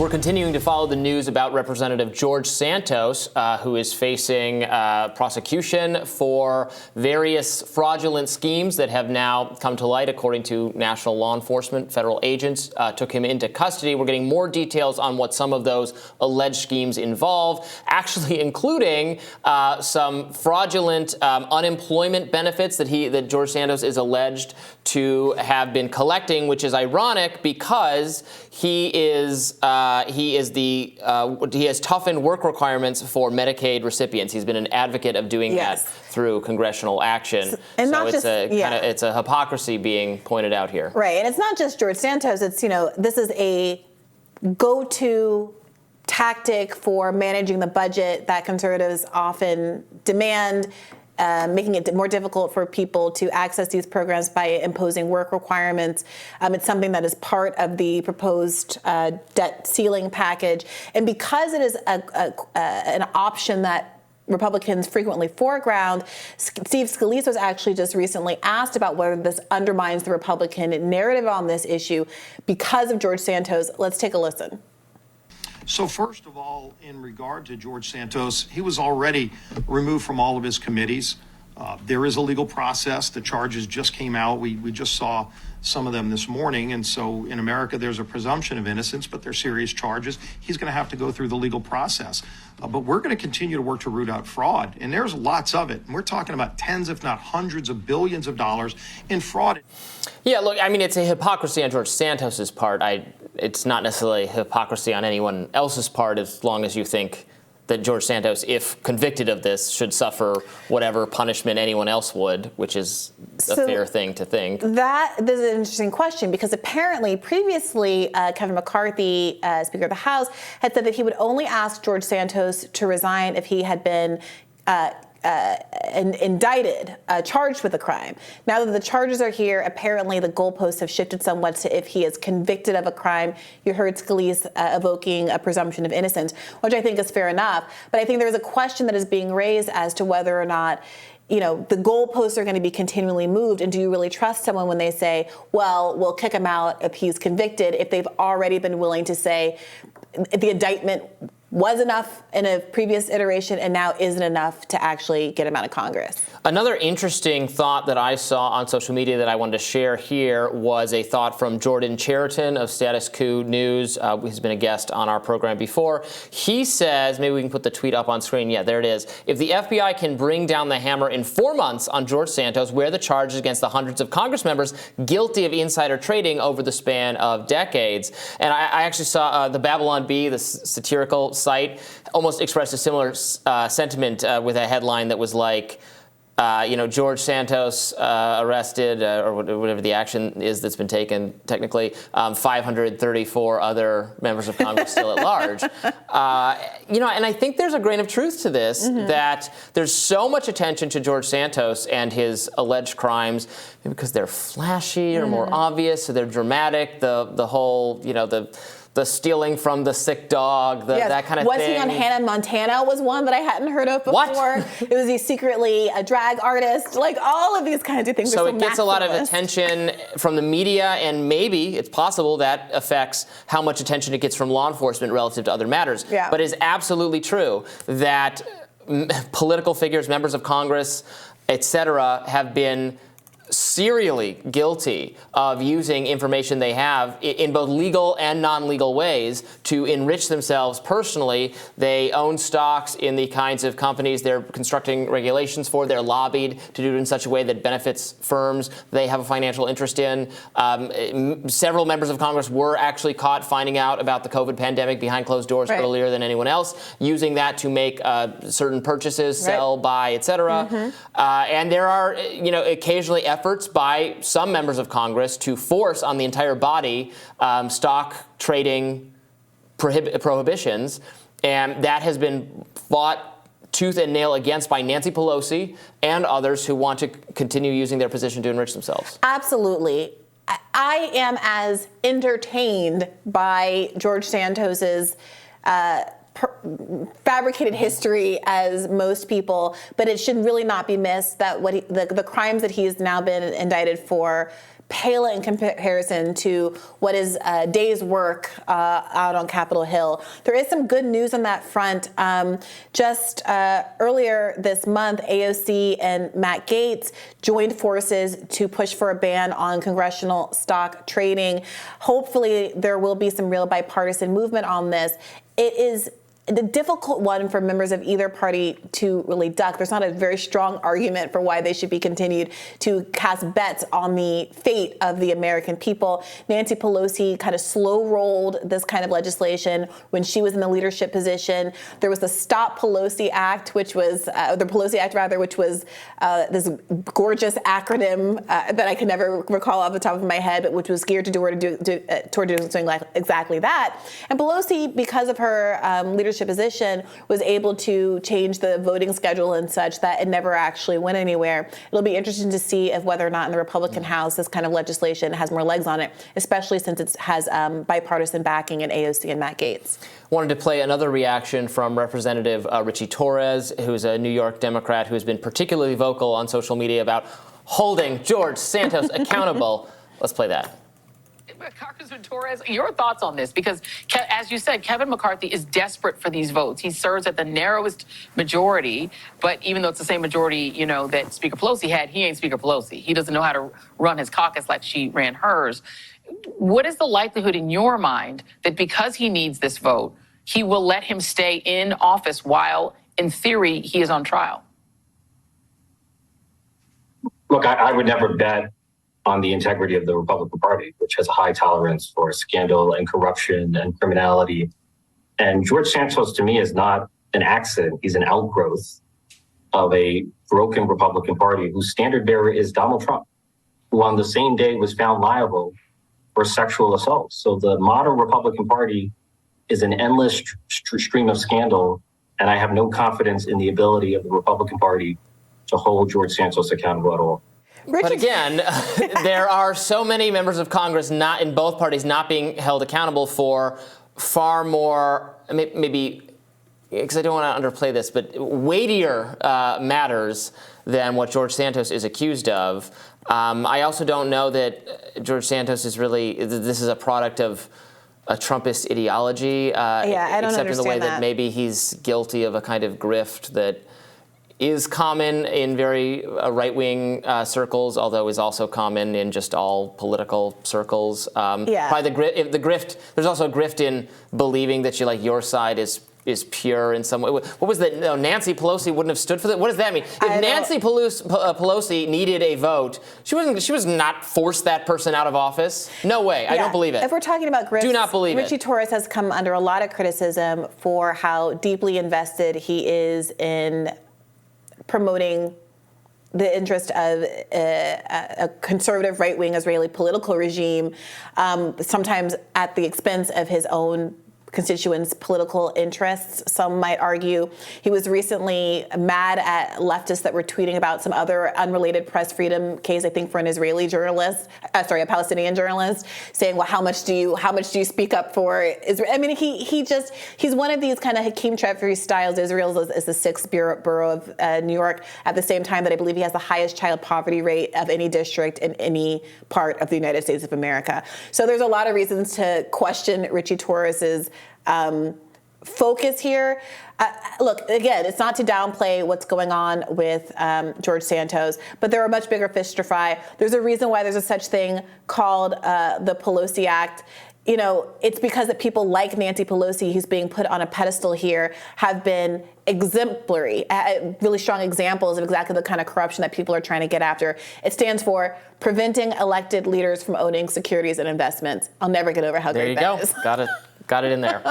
We're continuing to follow the news about Representative George Santos, who is facing prosecution for various fraudulent schemes that have now come to light, according to national law enforcement. Federal agents took him into custody. We're getting more details on what some of those alleged schemes involve, actually including some fraudulent unemployment benefits that George Santos is alleged to have been collecting, which is ironic because he has toughened work requirements for Medicaid recipients. He's been an advocate of doing that through congressional action. And so not it's just, it's a hypocrisy being pointed out here. Right, and it's not just George Santos. It's, this is a go-to tactic for managing the budget that conservatives often demand, making it more difficult for people to access these programs by imposing work requirements. It's something that is part of the proposed debt ceiling package. And because it is an option that Republicans frequently foreground, Steve Scalise was actually just recently asked about whether this undermines the Republican narrative on this issue because of George Santos. Let's take a listen. So first of all, in regard to George Santos, he was already removed from all of his committees. There is a legal process. The charges just came out. We just saw some of them this morning. And so in America, there's a presumption of innocence, but they're serious charges. He's going to have to go through the legal process. But we're going to continue to work to root out fraud. And there's lots of it. And we're talking about tens, if not hundreds of billions of dollars in fraud. Yeah, look, I mean, it's a hypocrisy on George Santos's part. It's not necessarily hypocrisy on anyone else's part, as long as you think that George Santos, if convicted of this, should suffer whatever punishment anyone else would, which is a fair thing to think. This is an interesting question, because apparently previously Kevin McCarthy, Speaker of the House, had said that he would only ask George Santos to resign if he had been indicted, charged with a crime. Now that the charges are here, apparently the goalposts have shifted somewhat to if he is convicted of a crime. You heard Scalise evoking a presumption of innocence, which I think is fair enough. But I think there is a question that is being raised as to whether or not the goalposts are going to be continually moved. And do you really trust someone when they say, well, we'll kick him out if he's convicted, if they've already been willing to say the indictment was enough in a previous iteration and now isn't enough to actually get him out of Congress? Another interesting thought that I saw on social media that I wanted to share here was a thought from Jordan Cheriton of Status Quo News. He's been a guest on our program before. He says, maybe we can put the tweet up on screen. Yeah, there it is. If the FBI can bring down the hammer in 4 months on George Santos, where the charges against the hundreds of Congress members guilty of insider trading over the span of decades. And I actually saw the Babylon Bee, the satirical site, almost expressed a similar sentiment with a headline that was like, George Santos arrested, or whatever the action is that's been taken, technically, 534 other members of Congress still at large. And I think there's a grain of truth to this, that there's so much attention to George Santos and his alleged crimes, maybe because they're flashy or more obvious, so they're dramatic, the whole, the stealing from the sick dog, that kind of thing. Was he on Hannah Montana was one that I hadn't heard of before. What? It was he secretly a drag artist, like all of these kinds of things. So it gets a lot of attention from the media, and maybe it's possible that affects how much attention it gets from law enforcement relative to other matters. Yeah. But it's absolutely true that political figures, members of Congress, et cetera, have been serially guilty of using information they have in both legal and non-legal ways to enrich themselves personally. They own stocks in the kinds of companies they're constructing regulations for. They're lobbied to do it in such a way that benefits firms they have a financial interest in. Several members of Congress were actually caught finding out about the COVID pandemic behind closed doors earlier than anyone else, using that to make certain purchases, sell, buy, et cetera. And there are, occasionally efforts by some members of Congress to force on the entire body stock trading prohibitions, and that has been fought tooth and nail against by Nancy Pelosi and others who want to continue using their position to enrich themselves. Absolutely. I am as entertained by George Santos's fabricated history as most people, but it should really not be missed that the crimes that he has now been indicted for pale in comparison to what is a day's work out on Capitol Hill. There is some good news on that front. Just earlier this month, AOC and Matt Gaetz joined forces to push for a ban on congressional stock trading. Hopefully, there will be some real bipartisan movement on this. It is the difficult one for members of either party to really duck. There's not a very strong argument for why they should be continued to cast bets on the fate of the American people. Nancy Pelosi kind of slow-rolled this kind of legislation when she was in the leadership position. There was the Stop Pelosi Act, which was the Pelosi Act, rather, which was this gorgeous acronym that I can never recall off the top of my head, but which was geared toward doing exactly that. And Pelosi, because of her leadership position, was able to change the voting schedule and such that it never actually went anywhere. It'll be interesting to see if whether or not in the Republican House this kind of legislation has more legs on it, especially since it has bipartisan backing in AOC and Matt Gaetz. Wanted to play another reaction from Representative Richie Torres, who's a New York Democrat who has been particularly vocal on social media about holding George Santos accountable. Let's play that. Congressman Torres, your thoughts on this? Because, as you said, Kevin McCarthy is desperate for these votes. He serves at the narrowest majority, but even though it's the same majority, that Speaker Pelosi had, he ain't Speaker Pelosi. He doesn't know how to run his caucus like she ran hers. What is the likelihood in your mind that because he needs this vote, he will let him stay in office while, in theory, he is on trial? Look, I would never bet on the integrity of the Republican Party, which has a high tolerance for scandal and corruption and criminality. And George Santos, to me, is not an accident. He's an outgrowth of a broken Republican Party whose standard bearer is Donald Trump, who on the same day was found liable for sexual assault. So the modern Republican Party is an endless stream of scandal, and I have no confidence in the ability of the Republican Party to hold George Santos accountable at all. But again, there are so many members of Congress not in both parties not being held accountable for far more, maybe, because I don't want to underplay this, but weightier matters than what George Santos is accused of. I also don't know that George Santos is really, this is a product of a Trumpist ideology, I don't except in the way understand that maybe he's guilty of a kind of grift that is common in very right-wing circles, although is also common in just all political circles. Probably the grift. There's also a grift in believing that your side is pure in some way. What was that? No, Nancy Pelosi wouldn't have stood for that. What does that mean? If Nancy Pelosi needed a vote, she was not forced that person out of office. No way. I don't believe it. If we're talking about grift, do not believe Richie Torres has come under a lot of criticism for how deeply invested he is in promoting the interest of a conservative right-wing Israeli political regime, sometimes at the expense of his own constituents' political interests, some might argue. He was recently mad at leftists that were tweeting about some other unrelated press freedom case, I think for an Israeli journalist, a Palestinian journalist, saying, well, how much do you speak up for Israel? I mean, he's one of these kind of Hakeem Jeffries styles. Israel is the sixth borough of New York, at the same time that I believe he has the highest child poverty rate of any district in any part of the United States of America. So there's a lot of reasons to question Richie Torres's focus here. Look, again, it's not to downplay what's going on with George Santos, but there are much bigger fish to fry. There's a reason why there's a such thing called the Pelosi Act. It's because that people like Nancy Pelosi, who's being put on a pedestal here, have been exemplary, really strong examples of exactly the kind of corruption that people are trying to get after. It stands for preventing elected leaders from owning securities and investments. I'll never get over how great that is. There you go. Got it in there.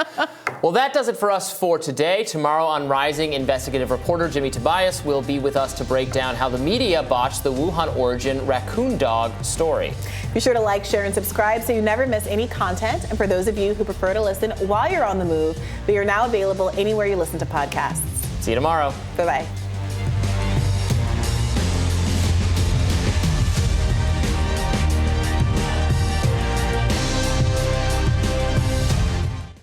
Well, that does it for us for today. Tomorrow on Rising, investigative reporter Jimmy Tobias will be with us to break down how the media botched the Wuhan origin raccoon dog story. Be sure to like, share, and subscribe so you never miss any content. And for those of you who prefer to listen while you're on the move, we are now available anywhere you listen to podcasts. See you tomorrow. Bye-bye.